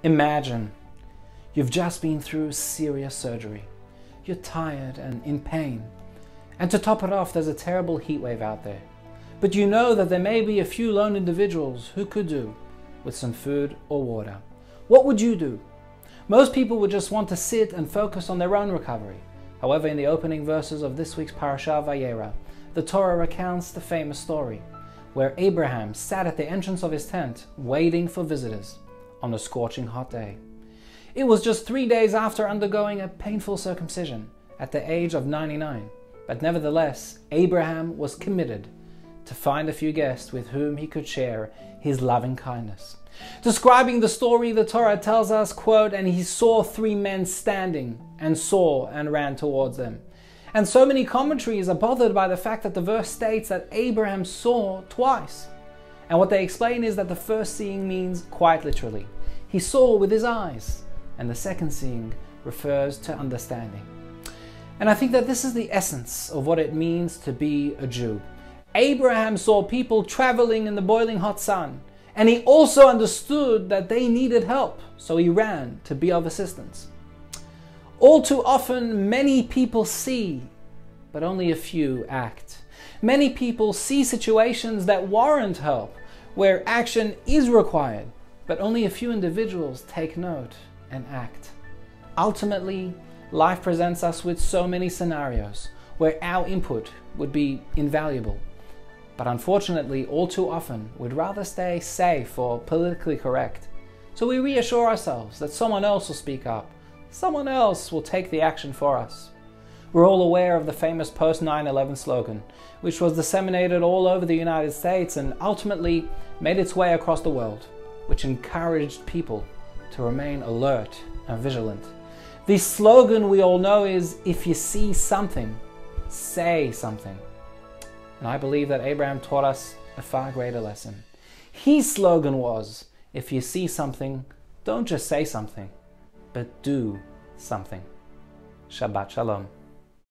Imagine you've just been through serious surgery. You're tired and in pain. And to top it off, there's a terrible heat wave out there. But you know that there may be a few lone individuals who could do with some food or water. What would you do? Most people would just want to sit and focus on their own recovery. However, in the opening verses of this week's parasha, Vayera, the Torah recounts the famous story where Abraham sat at the entrance of his tent waiting for visitors on a scorching hot day. It was just 3 days after undergoing a painful circumcision at the age of 99, but nevertheless, Abraham was committed to find a few guests with whom he could share his loving kindness. Describing the story, the Torah tells us, quote, "And he saw 3 men standing, and saw and ran towards them." And so many commentaries are bothered by the fact that the verse states that Abraham saw twice. And what they explain is that the first seeing means quite literally, he saw with his eyes, and the second seeing refers to understanding. And I think that this is the essence of what it means to be a Jew. Abraham saw people traveling in the boiling hot sun, and he also understood that they needed help, so he ran to be of assistance. All too often, many people see, but only a few act. Many people see situations that warrant help, where action is required, but only a few individuals take note and act. Ultimately, life presents us with so many scenarios where our input would be invaluable. But unfortunately, all too often, we'd rather stay safe or politically correct. So we reassure ourselves that someone else will speak up, someone else will take the action for us. We're all aware of the famous post-9/11 slogan, which was disseminated all over the United States and ultimately made its way across the world, which encouraged people to remain alert and vigilant. The slogan we all know is, "If you see something, say something." And I believe that Abraham taught us a far greater lesson. His slogan was, "If you see something, don't just say something, but do something." Shabbat Shalom.